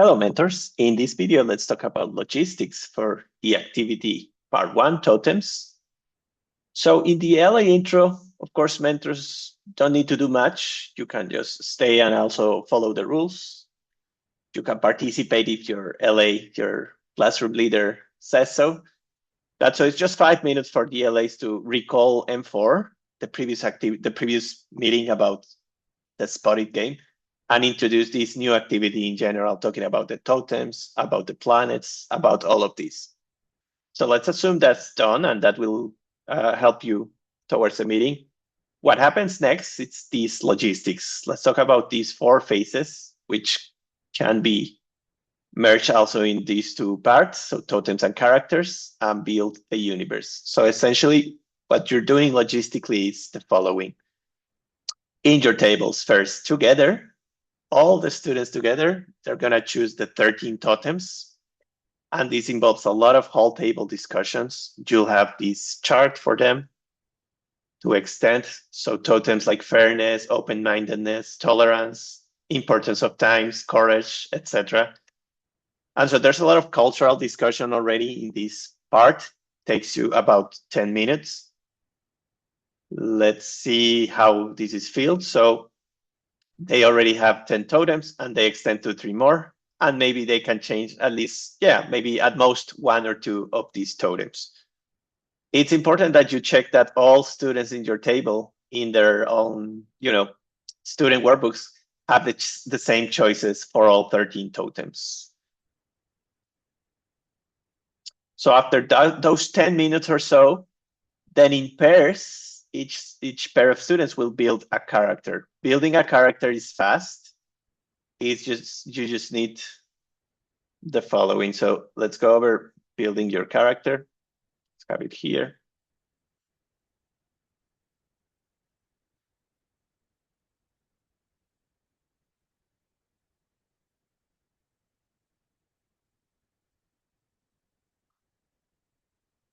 Hello, mentors. In this video, let's talk about logistics for the activity part 1, totems. So in the LA intro, of course, mentors don't need to do much. You can just stay and also follow the rules. You can participate if your your classroom leader says so. So it's just 5 minutes for the LAs to recall M4, the previous meeting about the spotted game, and introduce this new activity in general, talking about the totems, about the planets, about all of these. So let's assume that's done, and that will help you towards the meeting. What happens next? It's these logistics. Let's talk about these 4 phases, which can be merged also in these 2 parts, so totems and characters, and build a universe. So essentially, what you're doing logistically is the following. In your tables first, together, all the students together, they're going to choose the 13 totems. And this involves a lot of whole table discussions. You'll have this chart for them to extend. So totems like fairness, open-mindedness, tolerance, importance of times, courage, etc. And so there's a lot of cultural discussion already in this part. Takes you about 10 minutes. Let's see how this is filled. So they already have 10 totems and they extend to 3 more. And maybe they can change at least, maybe at most 1 or 2 of these totems. It's important that you check that all students in your table in their own, student workbooks have the same choices for all 13 totems. So after those 10 minutes or so, then in pairs, each pair of students will build a character. Building a character is fast. It's just, you just need the following. So let's go over building your character. Let's have it here.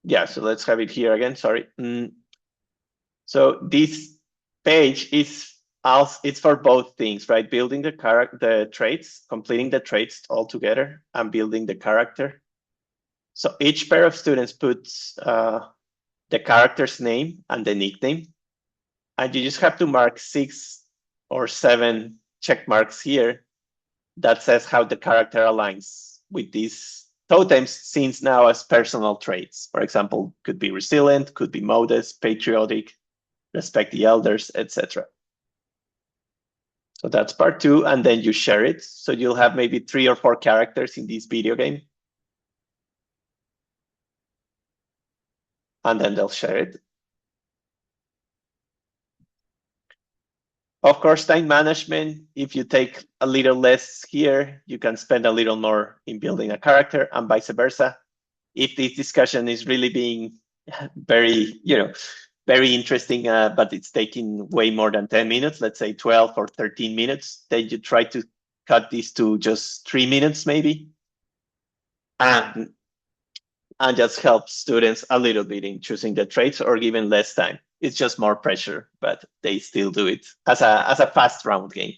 Yeah, so let's have it here again, sorry. So this page is also, it's for both things, right? Building the traits, completing the traits all together, and building the character. So each pair of students puts the character's name and the nickname. And you just have to mark 6 or 7 check marks here that says how the character aligns with these totems seen now as personal traits. For example, could be resilient, could be modest, patriotic, respect the elders, etc. So that's part 2, and then you share it. So you'll have maybe 3 or 4 characters in this video game. And then they'll share it. Of course, time management, if you take a little less here, you can spend a little more in building a character, and vice versa. If this discussion is really being very, very interesting, but it's taking way more than 10 minutes, let's say 12 or 13 minutes, then you try to cut this to just 3 minutes maybe. And just help students a little bit in choosing the traits or given less time. It's just more pressure, but they still do it as a fast round game.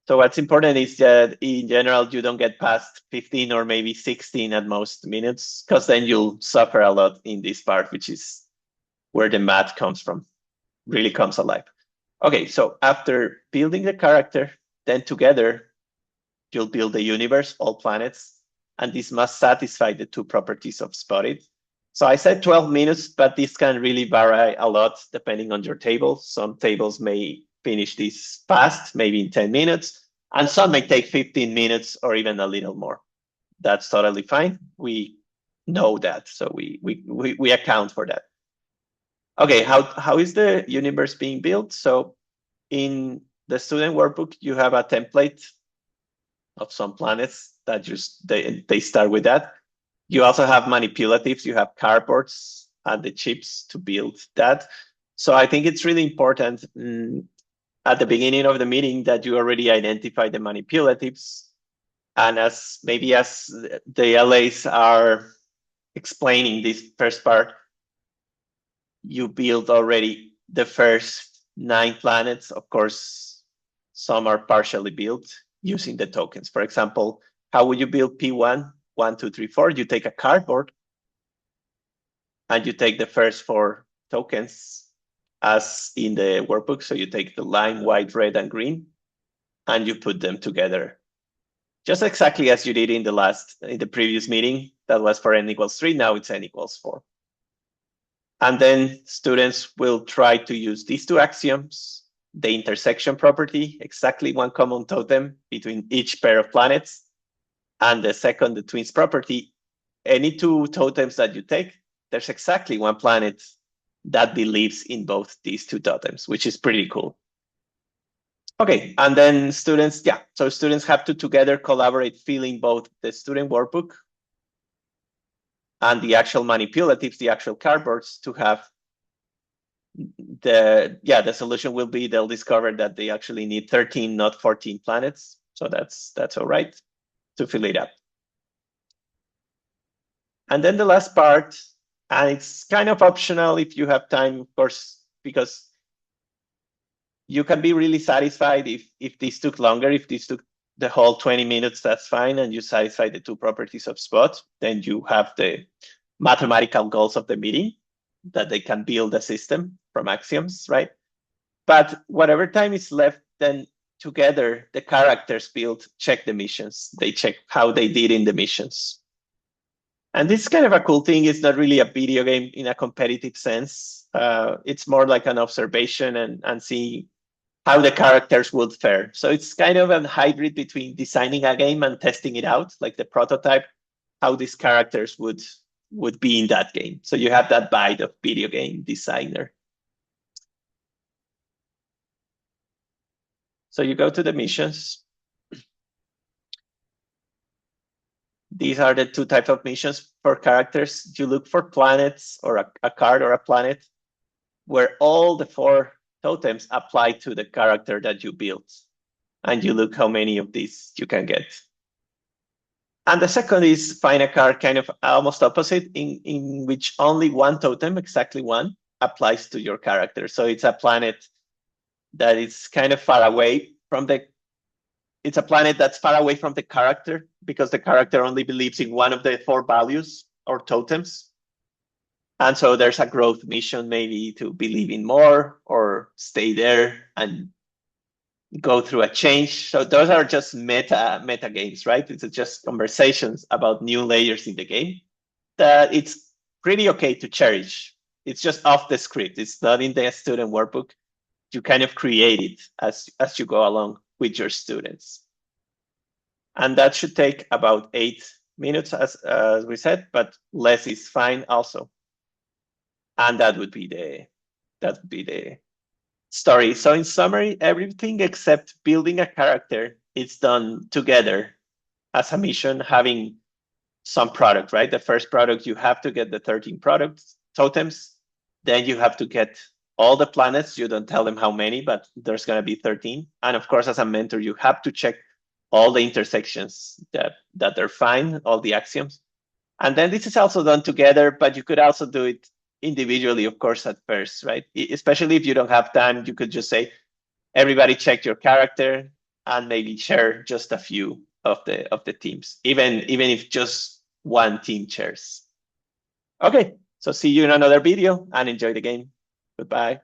So what's important is that in general, you don't get past 15 or maybe 16 at most minutes, because then you'll suffer a lot in this part, which is where the math comes from, really comes alive. Okay, so after building the character, then together, you'll build the universe, all planets, and this must satisfy the 2 properties of spotted. So I said 12 minutes, but this can really vary a lot depending on your table. Some tables may finish this fast, maybe in 10 minutes, and some may take 15 minutes or even a little more. That's totally fine. We know that, so we account for that. Okay, how is the universe being built? So in the student workbook, you have a template of some planets that they start with that. You also have manipulatives, you have cardboards and the chips to build that. So I think it's really important at the beginning of the meeting that you already identify the manipulatives. And as the LAs are explaining this first part, you build already the first 9 planets. Of course, some are partially built using the tokens. For example, how would you build P1, 1, 2, 3, 4? You take a cardboard and you take the first 4 tokens as in the workbook. So you take the line, white, red, and green, and you put them together. Just exactly as you did in the previous meeting. That was for n equals 3. Now it's n equals 4. And then students will try to use these 2 axioms, the intersection property, exactly one common totem between each pair of planets, and the second, the twins property. Any 2 totems that you take, there's exactly one planet that believes in both these 2 totems, which is pretty cool. Okay, and then students, so students have to together collaborate filling both the student workbook and the actual manipulatives, the actual cardboards, to have the solution will be they'll discover that they actually need 13, not 14 planets. So that's all right to fill it up. And then the last part, and it's kind of optional if you have time, of course, because you can be really satisfied if this took longer, if this took the whole 20 minutes, that's fine, and you satisfy the 2 properties of spot, then you have the mathematical goals of the meeting, that they can build a system from axioms, right? But whatever time is left, then together the characters check the missions. They check how they did in the missions. And this is kind of a cool thing. It's not really a video game in a competitive sense. It's more like an observation and see how the characters would fare. So it's kind of a hybrid between designing a game and testing it out, like the prototype, how these characters would be in that game. So you have that vibe of video game designer. So you go to the missions. These are the 2 types of missions for characters. You look for planets or a card or a planet where all the 4 totems apply to the character that you built. And you look how many of these you can get. And the second is find a card kind of almost opposite, in which only 1 totem, exactly 1, applies to your character. So it's a planet that is kind of far away from it's a planet that's far away from the character, because the character only believes in one of the 4 values or totems. And so there's a growth mission, maybe to believe in more or stay there and go through a change. So those are just meta games, right? It's just conversations about new layers in the game that it's pretty okay to cherish. It's just off the script. It's not in the student workbook. You kind of create it as you go along with your students. And that should take about 8 minutes, as we said, but less is fine also. And that would be the story. So in summary, everything except building a character, it's done together as a mission, having some product, right? The first product, you have to get the 13 totems. Then you have to get all the planets. You don't tell them how many, but there's going to be 13. And of course, as a mentor, you have to check all the intersections that they're fine, all the axioms. And then this is also done together, but you could also do it individually, of course, at first, right? Especially if you don't have time, you could just say, everybody check your character and maybe share just a few of the teams, even if just 1 team shares. Okay, so see you in another video and enjoy the game. Goodbye.